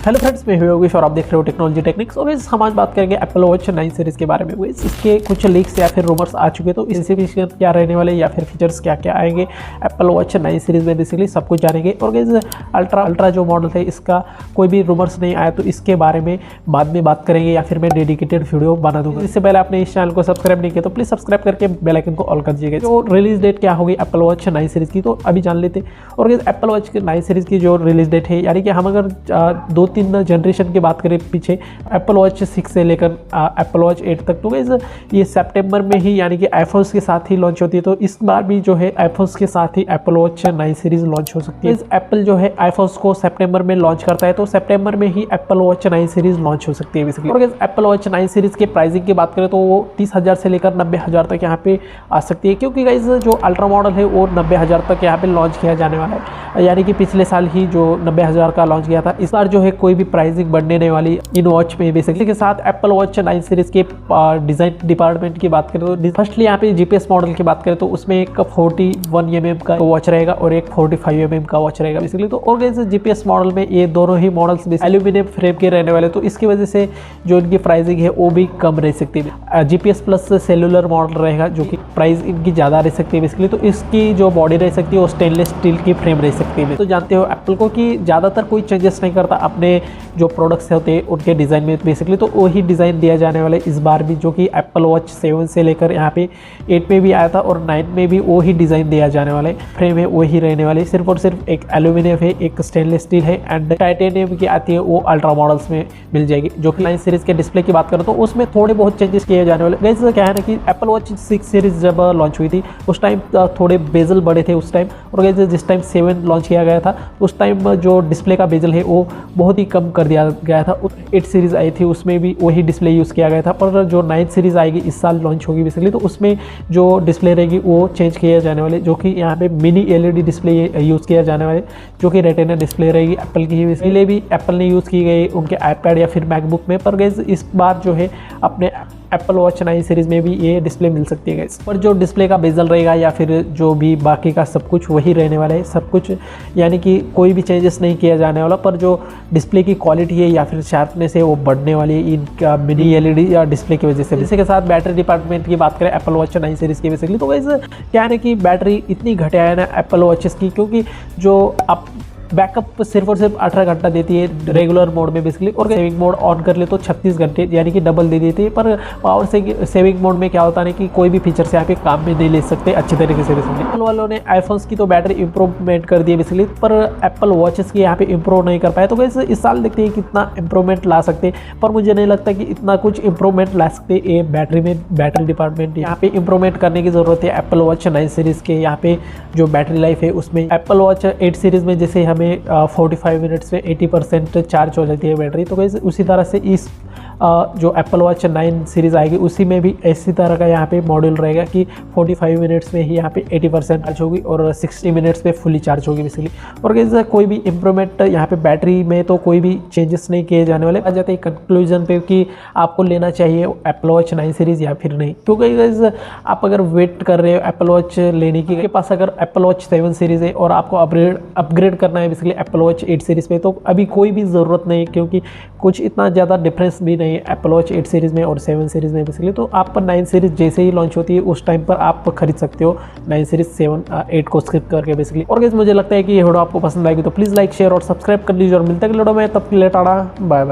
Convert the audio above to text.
Hello friends, मैं योगेश और आप देख रहे हो टेक्नोलॉजी टेक्निक्स। और इस हम आज बात करेंगे एप्पल वॉच 9 सीरीज़ के बारे में। इसके कुछ लीक्स या फिर रूमर्स आ चुके, तो इससे भी क्या रहने वाले या फिर फीचर्स क्या क्या आएंगे एप्पल वॉच 9 सीरीज़ में, बेसिकली सब कुछ जानेंगे। और इस अल्ट्रा जो मॉडल है इसका कोई भी रूमर्स नहीं आया, तो इसके बारे में बाद में बात करेंगे या फिर मैं डेडिकेटेड वीडियो बना दूंगा। इससे पहले आपने इस चैनल को सब्सक्राइब नहीं किया तो प्लीज़ सब्सक्राइब करके बेल आइकन को ऑल कर दीजिएगा। तो रिलीज डेट क्या होगी एप्पल वॉच 9 सीरीज़ की, तो अभी जान लेते। और एप्पल वॉच 9 सीरीज़ की जो रिलीज डेट है, यानी कि हम अगर 2-3 जनरेशन की बात करें पीछे, एप्पल वॉच 6 से लेकर एप्पल वॉच 8 तक, तो ये सितंबर में ही यानी कि आईफोन्स के साथ ही लॉन्च होती है। तो इस बार भी जो है आईफोन्स के साथ ही एप्पल वॉच 9 सीरीज लॉन्च हो सकती है। एप्पल जो है आईफोन्स को सितंबर में लॉन्च करता है, तो सितंबर में ही एप्पल वॉच 9 सीरीज लॉन्च हो सकती है बेसिकली। और एप्पल वॉच 9 सीरीज के प्राइसिंग की बात करें तो वो 30,000 से लेकर 90,000 तक यहाँ पे आ सकती है, क्योंकि गाइस जो अल्ट्रा मॉडल है वो 90,000 तक यहाँ पे लॉन्च किया जाने वाला है। यानी कि पिछले साल ही जो 90,000 का लॉन्च किया था, इस बार जो है कोई भी प्राइसिंग बढ़ने वाली इन वॉच में बेसिकली। के साथ एप्पल वॉच 9 सीरीज के डिज़ाइन डिपार्टमेंट की बात करें तो फर्स्टली यहाँ पे जीपीएस मॉडल की बात करें तो उसमें एक 41 mm का वॉच रहेगा और एक 45 mm का वॉच रहेगा बेसिकली। तो और जीपीएस मॉडल में ये दोनों ही मॉडल्स एल्यूमिनियम फ्रेम के रहने वाले, तो इसकी वजह से जो इनकी प्राइसिंग है वो भी कम रह सकती है। जीपीएस प्लस सेलुलर मॉडल रहेगा, जो कि प्राइस इनकी ज़्यादा रह सकती है बेसिकली। तो इसकी जो बॉडी रह सकती है वो स्टेनलेस स्टील की फ्रेम रह सकती है। तो जानते हो एप्पल को कि ज़्यादातर कोई चेंजेस नहीं करता अपने जो प्रोडक्ट्स होते हैं उनके डिज़ाइन में बेसिकली। तो वही डिज़ाइन दिया जाने वाला है इस बार भी, जो कि एप्पल वॉच 7 से लेकर यहाँ पे 8 में भी आया था और 9 में भी वही डिज़ाइन दिया जाने वाला है। फ्रेम है वही रहने वाले, सिर्फ और सिर्फ एक एल्यूमिनियम है, एक स्टेनलेस स्टील है एंड टाइटेनियम की आती है, वो अल्ट्रा मॉडल्स में मिल जाएगी। जो कि 9 सीरीज़ के डिस्प्ले की बात करें तो उसमें थोड़े बहुत चेंजेस किए जाने वाले। वैसे क्या है ना कि एप्पल वॉच 6 सीरीज़ जब लॉन्च हुई थी उस टाइम थोड़े बेजल बड़े थे उस टाइम, और जिस टाइम 7 लॉन्च किया गया था उस टाइम जो डिस्प्ले का बेजल है वो बहुत ही कम कर दिया गया था। 8 सीरीज़ आई थी उसमें भी वही डिस्प्ले यूज़ किया गया था, पर जो 9 सीरीज़ आएगी इस साल लॉन्च होगी बेसिकली, तो उसमें जो डिस्प्ले रहेगी वो चेंज किया जाने वाले, जो कि यहाँ पे मिनी एलईडी डिस्प्ले यूज़ किया जाने वाले, जो कि रेटिना डिस्प्ले रहेगी एप्पल की ही। इसलिए भी एप्पल ने यूज़ की गई उनके आईपैड या फिर मैकबुक में, पर गाइस इस बार जो है अपने एप्पल वॉच 9 सीरीज़ में भी ये डिस्प्ले मिल सकती है गाइस। पर जो डिस्प्ले का बेजल रहेगा या फिर जो भी बाकी का सब कुछ वही रहने वाला है, सब कुछ यानी कि कोई भी चेंजेस नहीं किया जाने वाला। पर जो डिस्प्ले की क्वालिटी है या फिर शार्पनेस है वो बढ़ने वाली है इनका मिनी एलईडी या डिस्प्ले की वजह से। इसी के साथ बैटरी डिपार्टमेंट की बात करें एप्पल वॉच 9 सीरीज़ की बेसिकली, तो वैसे क्या है ना कि बैटरी इतनी घटिया है ना एप्पल वॉचेस की, क्योंकि जो आप बैकअप सिर्फ और सिर्फ 18 घंटा देती है रेगुलर मोड में बेसिकली। और सेविंग मोड ऑन कर ले तो 36 घंटे यानी कि डबल दे देती है। पर पावर से सेविंग मोड में क्या होता है कि कोई भी फीचर से यहाँ पे काम में नहीं ले सकते अच्छे तरीके से बेसिकली। एप्पल वालों ने आईफोन्स की तो बैटरी इंप्रूवमेंट कर दी है बेसिकली, पर एप्पल वॉचेस की यहाँ पे इंप्रूव नहीं कर पाए। तो वैसे इस साल देखते हैं कितना इंप्रूवमेंट ला सकते हैं, पर मुझे नहीं लगता कि इतना कुछ इंप्रूवमेंट ला सकते ये बैटरी में। बैटरी डिपार्टमेंट यहाँ पे इंप्रूवमेंट करने की जरूरत है एप्पल वॉच 9 सीरीज़ के। यहाँ पे जो बैटरी लाइफ है उसमें एप्पल वॉच 8 सीरीज़ में जैसे हमें 45 मिनट्स में 80% चार्ज हो जाती है बैटरी, तो वैसे उसी तरह से इस जो एप्पल वॉच 9 सीरीज़ आएगी उसी में भी इसी तरह का यहाँ पे मॉड्यूल रहेगा कि 45 मिनट्स में ही यहाँ पे 80% चार्ज होगी और 60 मिनट्स में फुली चार्ज होगी बेसिकली। और कैसे कोई भी इंप्रूवमेंट यहाँ पे बैटरी में तो कोई भी चेंजेस नहीं किए जाने वाले। आ जाते हैं कंक्लूजन पे कि आपको लेना चाहिए एप्पल वॉच 9 सीरीज़ या फिर नहीं। क्योंकि आप अगर वेट कर रहे हो एप्पल वॉच लेने की, आपके पास अगर एप्पल वॉच 7 सीरीज़ है और आपको अपग्रेड करना है बेसिकली एप्पल वॉच 8 सीरीज़ पे, तो अभी कोई भी ज़रूरत नहीं, क्योंकि कुछ इतना ज़्यादा डिफरेंस भी नहीं है एप्पल वॉच 8 सीरीज़ में और 7 सीरीज़ में बेसिकली। तो आप पर 9 सीरीज़ जैसे ही लॉन्च होती है उस टाइम पर आप खरीद सकते हो 9 सीरीज़ 8 को स्किप करके बेसिकली। और गाइस मुझे लगता है कि ये वीडियो आपको पसंद आएगी, तो प्लीज़ लाइक शेयर और सब्सक्राइब कर लीजिए और मिलते हैं अगले वीडियो में। तब के लिए टाटा बाय बाय।